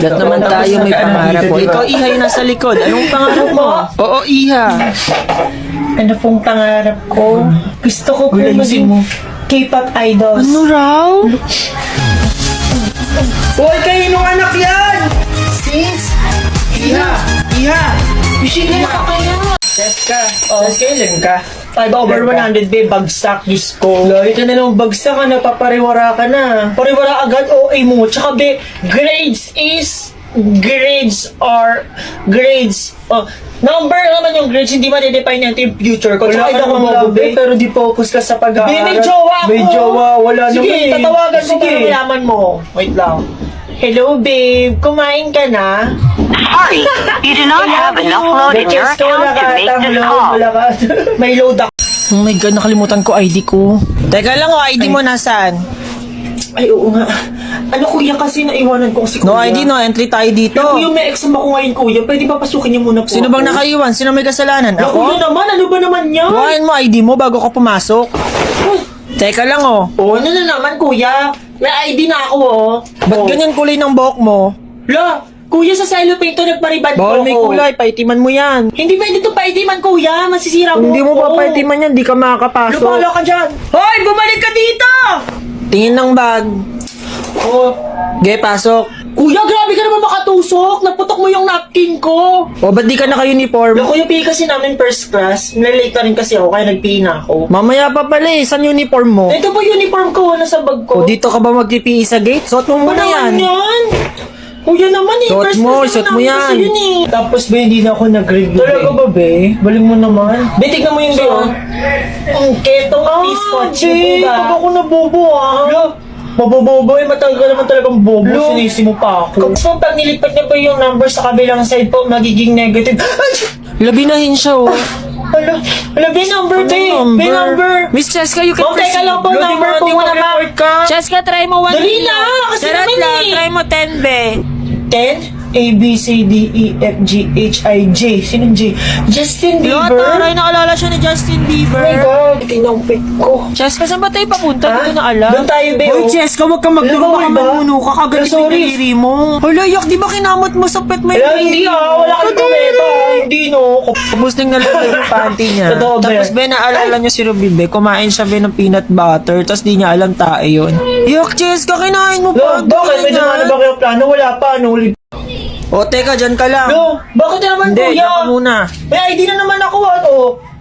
Lahat naman tayo may pangarap po. Ikaw, Iha, yung nasa likod. Anong pangarap mo? Oo, Iha. Ano pong pangarap ko? Gusto ko po maging K-pop idols. Ano raw? Hoy, kayo nung anak yan! Sis? Iha! Bishigay ka kaya. Cheska, kailan ka? 5/100 be, bagsak, Diyos ko. Lagi ka na lang bagsak ka na, papariwara ka na. Pariwara agad, OA mo. Tsaka be, grades number naman yung grades, hindi ma-define natin yung future ko. Wala Tsaka ka ito namang love, pero di focus ka sa pag-aaral. May jowa ako. May jowa, wala naman. Sige, tatawagan ko Sige. para malaman mo. Wait lang. Hello, babe. Kumain ka na? Sorry, you do not have enough load in your account to make this call. May load ako. Oh my God, nakalimutan ko ID ko. Teka lang, ID mo nasaan? Ay, oo nga. Ano kuya kasi naiwanan ko si kuya. No ID, no entry tayo dito. Pero kuya, may exam ako ngayon kuya. Pwede ba pasukin niyo muna po? Sino bang nakaiwan? Sino may kasalanan? Ako? Kuya Ako? naman, ano ba naman yan? Kuhain mo ID mo bago ka pumasok. Teka lang, oh. Oh, ano na naman kuya? May ID na ako oh. Ba't ganyan kulay ng buhok mo? La, kuya sa cellophane to nagparibad ko Bawal may ako. kulay, paitiman mo yan. Hindi pwede to paitiman kuya. Masisira mo. Hindi mo ako. papaitiman yan, di ka makakapasok. Lupalo ka dyan. Hoy, bumalik ka dito! Tingin ng bag. Oh, Ge, pasok. kuya, grabe ka naman makatusok. Naputok mo yung napkin ko. O, ba't di ka naka-uniform? Loko yung PE kasi namin first class. Nalilate na rin kasi ako, kaya nag-PE na ako. Mamaya pa pala eh, saan uniform mo? Ito po uniform ko, nasa bag ko. O, dito ka ba mag-PE sa gate? Suot mo muna yan. yan? Kuya naman eh, Suot first mo, class suot naman mo namin yan. kasi yun eh. Tapos ba, hindi na ako nag-review. Talaga ba, be? Baling mo naman. Be, tignan mo yung So, doon. Ang ketong piece ko, Jay, pag ako nabobo ah. Mabobobo eh, matagal ka naman talagang bobo. Lo. Sinisi mo pa ako. Kung pag nilipat niya pa yung number sa kabilang side po, magiging negative. Ay! Labinahin siya, oh. Hala, be number, be. Be number. Miss Cheska, you can Okay ka lang po, number po muna ma. Cheska, try mo 1 Dali na, kasi Charot naman lang, eh. try mo 10, be. 10? A, B, C, D, E, F, G, H, I, J. Sinong J? Justin Yo, Bieber? taray, naalala siya ni Justin Oh my Bieber. God, tinampit ko. Cheska, saan ba tayo papunta? Hindi ko na alam. Doon tayo, be. Hoy, oh. Cheska, wag kang magduro, Ano ba, baka iba? manuno ka, kagalit Sorry. yung daliri mo. Hala, yak, di ba kinamot mo sa pet mo Wala, hindi wala kang tumeta. Hindi no. Tapos nang nalagay yung panty niya. Totoo, be. Tapos, be, naalala niya si Ruby, be, kumain siya, be, ng peanut butter, tapos di niya alam tae yun. Yak, Cheska, kinain mo pa. Lo, bakit? Medyo ano ba kayo plano? Wala pa, ano? O, teka, dyan ka lang. Lo, bakit naman Hindi, kuya? dyan ka muna. May ID na naman ako, ano?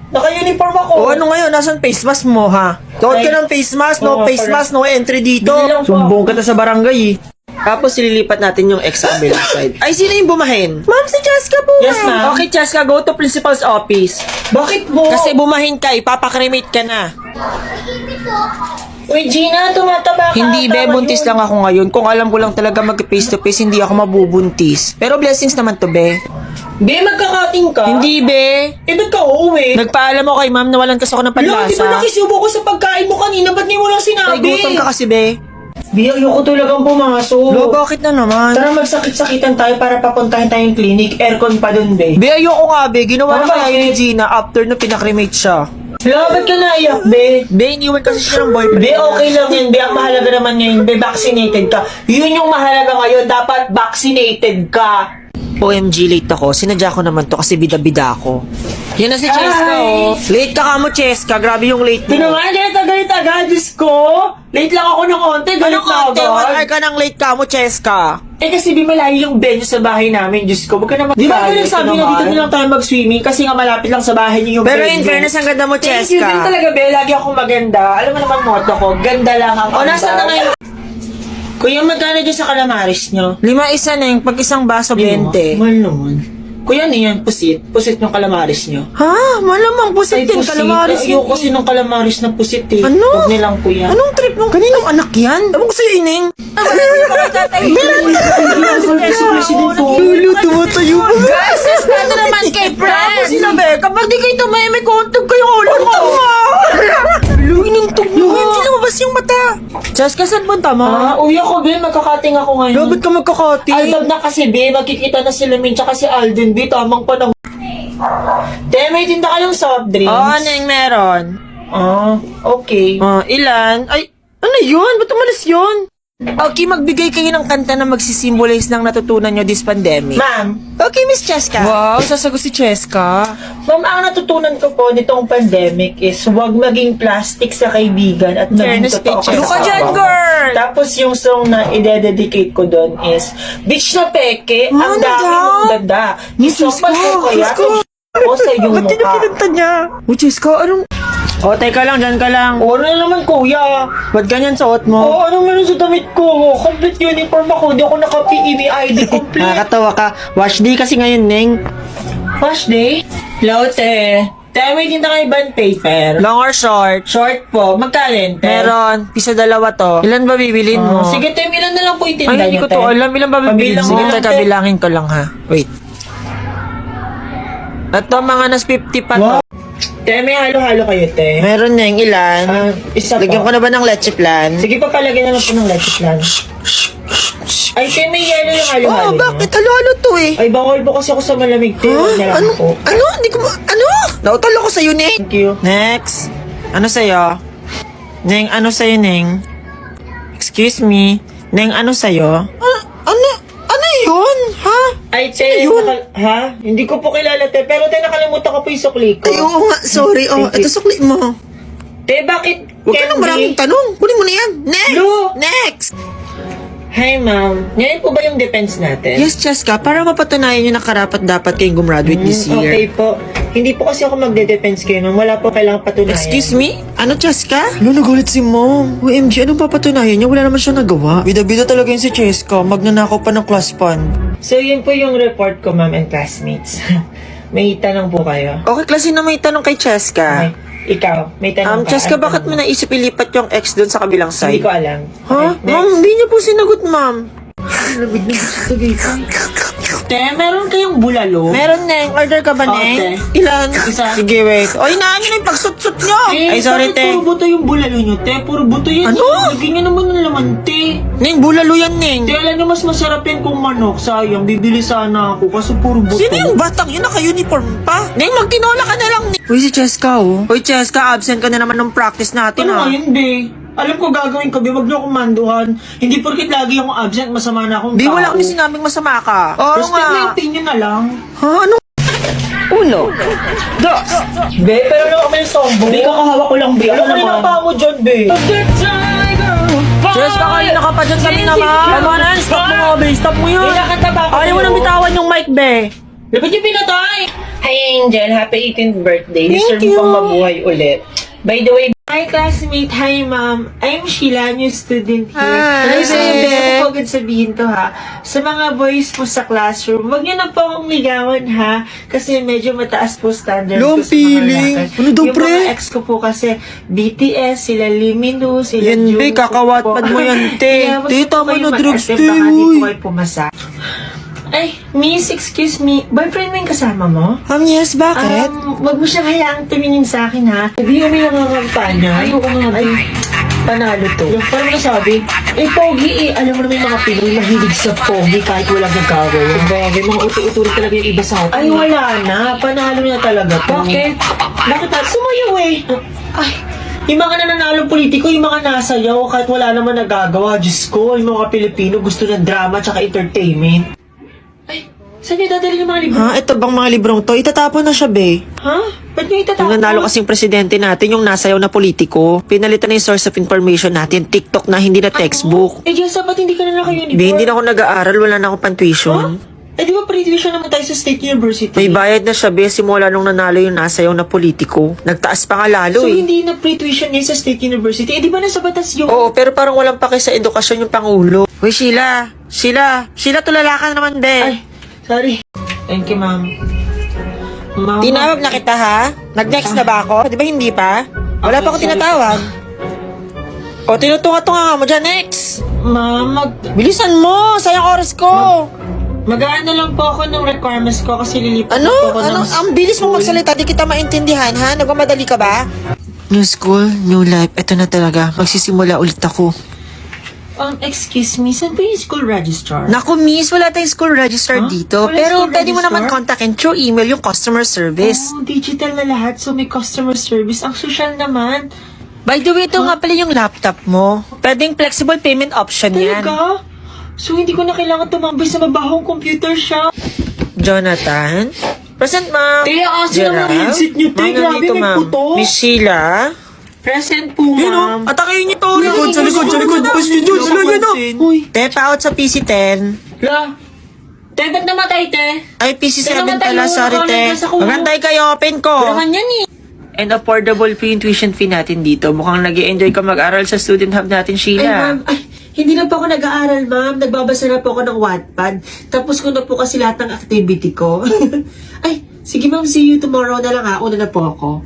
Naka-uniform ako. O, ano ngayon? Nasaan face mask mo, ha? Suot ka ng face mask, no Oo, face parang- mask, no entry dito. Bili lang po Sumbong ka sa barangay, eh. Tapos, ililipat natin yung ex sa kabilang side. Ay, sino yung bumahin? Ma'am, si Cheska po. Yes, ma'am. Okay, Cheska, go to principal's office. Bakit mo? Kasi bumahin ka, ipapakremate ka na. Uy, Gina, tumataba ka. Hindi, be, Tama buntis yun. lang ako ngayon. Kung alam ko lang talaga mag-face to face, hindi ako mabubuntis. Pero blessings naman to, be. Be, magkakating ka? Hindi, be. Eh, ba't ka uuwi? Nagpaalam mo kay ma'am na walang kasi ako ng Lo, di ba panlasa. nakisubo ko sa pagkain mo kanina? Ba't di mo lang Ay, sinabi? gutom ka kasi, be. Be, ayoko talagang pumasok. Lo, bakit na naman? Tara magsakit-sakitan tayo para papuntahin tayong clinic. Aircon pa dun, be. Be, ayoko nga, be. Ginawa na Ah, kaya ni bakit? Gina after na pinakremate siya. Lo, ba't ka naiyak, be? Be, iniwan kasi siya ng boyfriend. Be, okay lang yan, be. Ang mahalaga naman ngayon, be, vaccinated ka. Yun yung mahalaga ngayon. Dapat vaccinated ka. OMG, late ako. Sinadya ko naman to kasi bida-bida ako. Yan na si Cheska, Hi! oh. Late ka mo, Cheska. Grabe yung late Ito mo. naman, galit agad, Diyos ko. Late lang ako ng onte, galit Anong na ate? 1 hour agad. ka ng late ka mo, Cheska. Eh kasi di malayo yung venue sa bahay namin, Diyos ko. Huwag ka naman. Di ba Grabe, ganun sabi ito na dito naman. na lang tayo mag-swimming kasi nga malapit lang sa bahay niyo yung Pero venue. in fairness, ang ganda mo, Thank you din Cheska. talaga, Be. Lagi ako maganda. Alam mo naman motto ko, ganda lang ang O, nasaan na ngayon? Kuya, magkano dyan sa calamaris nyo? 5 isa na yung pag isang baso, 20. Mahal naman. Kuya, ano yan? Pusit? Pusit yung calamaris nyo? Ha? Malamang pusit din. Calamaris Ayoko yun. kasi ng calamaris na pusit eh. Ano? Huwag nilang kuya. Anong trip nung kaninong anak yan? Ewan ko sa'yo, Ining. Lulu, tumatayo pa. Gases ka na naman kay Pres. Sila, be, kapag di kayo tumay, may kontog kayong ulo ko. Lulu, inintog mo. Hindi lumabas yung mata. Cheska, saan punta mo? Uwi ako, Be. Magkakating ako ngayon. Robert ka magkakati. Aldab na kasi, Be. Magkikita na sila Min tsaka si Alden, Be. Tamang panahon. Te, may tinda kayong soft drinks? Oo, ano yung meron? Ah, okay. Ilan? Ay, ano yun? Ba't umalis yun? Okay, magbigay kayo ng kanta na magsisimbolize ng natutunan nyo this pandemic. Ma'am, Okay, Miss Cheska. Wow, sasagot si Cheska. ma'am, ang natutunan ko po nitong pandemic is huwag maging plastic sa kaibigan at maging Fairness, totoo ka True ka sa dyan, kapwa mo. girl! Tapos yung song na i-dedicate ko doon is Bitch na peke, ang Ano dami daw? mong dada. Yung song pa ko kaya o sa iyong Ba't mukha. pinagkanta niya? Oh, Cheska, anong... Oh, teka lang, dyan ka lang. O, ano na naman kuya? Ba't ganyan suot mo? Oo, ano meron sa damit ko? Complete uniform ako. Di ako naka-PE, may ID complete. Nakakatawa ka. Wash day kasi ngayon, Neng. Wash day? Lote. Tayo may tinta kayo band paper. Long or short? Short po. Magkalente. Meron. Pisa dalawa to. Ilan ba bibilin mo? Sige, Tem, ilan na lang po yung tinda Ay, hindi niyo, ko to Tem? alam. Ilan ba bibilin Pabilang mo? Sige, mo, teka, Tem. bilangin ko lang ha. Wait. Ito, mga nas 50 pa to. Wow. Te, may halo-halo kayo, te. Meron, Neng. Ilan? Isa Lagyan ko pa. na ba ng leche plan? Sige pa, palagyan na lang po ng leche plan. Ay, te, may yelo yung halo-halo Oh, niyo. bakit? Halo-halo to eh. Ay, bawal po kasi ako sa malamig, te. Huwag na lang Ano? po. Ano? Hindi ko Ano? Nautal ako sa'yo, Neng. Thank you. Next. Ano sa'yo? Neng, ano sa'yo, Neng? Excuse me. Neng, ano sa'yo? Ano yun? Ha? Ay, te, Ayun. ha? Hindi ko po kilala, te. Pero, te, nakalimutan ko po yung sukli ko. Ay, oo nga. Sorry. Oh, Thank you. ito sukli mo. Te, bakit Huwag ka nang maraming tanong. Kunin mo na yan. Next! Lu! Next! Hi, ma'am. Ngayon po ba yung defense natin? Yes, Cheska. Para mapatunayan nyo na karapat dapat kayong gumraduate this year. Okay po. Hindi po kasi ako magde-defense kayo nung wala po kailangang patunayan. Excuse me? Ano, Cheska? Ano, nagulit si Mom. OMG, anong papatunayan niya? Wala naman siya nagawa. Bida-bida talaga yun si Cheska. Magnanakaw pa ng class fund. So, yun po yung report ko, ma'am and classmates. May tanong po kayo. Okay, klase na may tanong kay Cheska. Okay. Ikaw, may tanong ka. Cheska, Ano bakit mo tanong naisip ilipat yung ex doon sa kabilang Hindi side? ko alam. Ha? Okay, Ma'am, hindi niyo po sinagot, ma'am. Te, meron kayong bulalo? Meron, Neng. Order ka ba, Neng? Ilan? Isa. Sige, wait. O, inaan nyo na yung pagsut-sut nyo. Ay, sorry, bakit te. puro buto yung bulalo nyo, te? Puro buto yan. Ano? Lagyan nyo naman ng laman, te. Neng, bulalo yan, Neng. Te, alam nyo, mas masarap yan kung manok. Sayang, bibili sana ako kasi puro buto. Sino yung batang yun? Naka-uniform pa? Neng, magtinola ka na lang, Neng. Uy, si Cheska, oh. Uy, Cheska, absent ka na naman ng practice natin, Ano ha? nga yun, be? Alam ko gagawin ko, be. Wag nyo akong manduhan. Hindi porkit lagi akong absent, masama na akong Di, tao. wala kami sinabing masama ka. Oo Respect na yung nga. opinion na lang. Ha? Ano? Uno. Dos. Be, pero ano kami yung sombo? Be, kakahawak ko lang, be. Alam mo rin ang paa mo dyan, be. Cheska, kanina ka pa dyan kami naman. Tama na, stop mo nga, be. Stop mo yun. Nakataba ko. Ayaw mo nang bitawan yung mic, be. Dapat yung pinatay! Hi Angel, happy 18th birthday. Deserve you. mo pang mabuhay ulit. By the way, hi classmate, hi ma'am. I'm Sheila, new student here. Hi, Ay, sabi Bebe. ko agad sabihin to ha. Sa mga boys po sa classroom, wag niyo na po akong ligawan ha. Kasi medyo mataas po standard ko Long sa mga feeling. lakad. Ano daw, Yung pre? mga ex ko po kasi BTS, sila Limino, sila Yan, be, Jungkook kakawatpad po. mo yan, te. Kaya wag Te, niyo po tama kayong na, drugs, mag-attempt, te, baka di uy. po kayo pumasa. Ay, miss, excuse me. Boyfriend mo yung kasama mo? Yes, bakit? Wag mo siyang hayaang tumingin sa akin, ha? Hindi kami nangangampanya. Ayoko nga. Ay, panalo to. Yung parang nasabi, pogi eh. Alam mo naman yung mga Pinoy mahilig sa pogi kahit walang nagkagawa. Bagay, mga utu-uturi talaga yung iba sa atin. Ay, wala na. Panalo na talaga to. Bakit? Bakit? Sumayaw eh. Ay, yung mga nananalong politiko, yung mga nasayaw kahit wala naman nagagawa. Diyos ko, yung mga Pilipino gusto ng drama tsaka entertainment. Ay, saan niyo dadalhin yung mga libro? Ha? Ito bang mga librong to? Itatapon na siya, be. Ha? Ba't niyo itatapon? Yung nanalo kasing presidente natin, yung nasayaw na politiko. Pinalitan na yung source of information natin. TikTok na, hindi na textbook. Eh, Jessa, ba't hindi ka na naka-uniform? Be, hindi na ako nag-aaral. Wala na akong pan-tuition. Eh, di ba pre-tuition naman tayo sa State University? May bayad na siya, be. Simula nung nanalo yung nasayaw na politiko. Nagtaas pa nga lalo, So, eh. hindi na pre-tuition ngayon sa State University? Eh, di ba nasa batas yun? Oo, pero parang walang pake sa edukasyon yung Pangulo. Uy, Sheila. Sheila, tulala ka naman, be. Ay, sorry. Thank you, ma'am. Ma'am. Tinawag na kita, ha? Nag-next na ba ako? Di ba hindi pa? Wala pa ako sorry. tinatawag. O, tinutunga-tunga mo dyan, next. Ma'am, Bilisan mo! Sayang oras ko! mag-aano lang po ako ng requirements ko kasi lilipat Ano? po ako ng Ang bilis mong magsalita, di kita maintindihan, ha? Nagmamadali ka ba? New school, new life. Ito na talaga. Magsisimula ulit ako. Excuse me, saan ba yung school registrar? Naku, miss, wala tayong school register dito. Wala Pero school pwede mo register? naman kontakin through email yung customer service. Oh, digital na lahat, so may customer service. Ang social naman. By the way, ito nga pala yung laptop mo. Pwedeng flexible payment option yan. Talaga? So, hindi ko na kailangan tumambay sa mabahong computer shop. Jonathan? Present, ma'am. Te, asin ang mga headset niyo, te. Ma'am, Grabe, nandito, may ma'am. puto. Miss Sheila? Present po, Yun o, ma'am. atakayin niyo to. Sa likod. Bus niyo dyan, sila yun o. Uy, Te, pa-out sa PC10. la. Te, ba't namatay, te? Ay, PC7 Namatay pala, yung sorry, te. nagkakas ako. Magantay kayo, open ko. Naman yan eh. And affordable fee yung tuition fee natin dito. Mukhang nag-i-enjoy ka mag-aral sa student hub natin, Ay, Sheila. ma'am. Ay, hindi na po ako nag-aaral, ma'am. Nagbabasa na po ako ng Wattpad. Tapos ko na po kasi lahat ng activity ko. Ay, sige ma'am, see you tomorrow na lang ha. Una na po ako.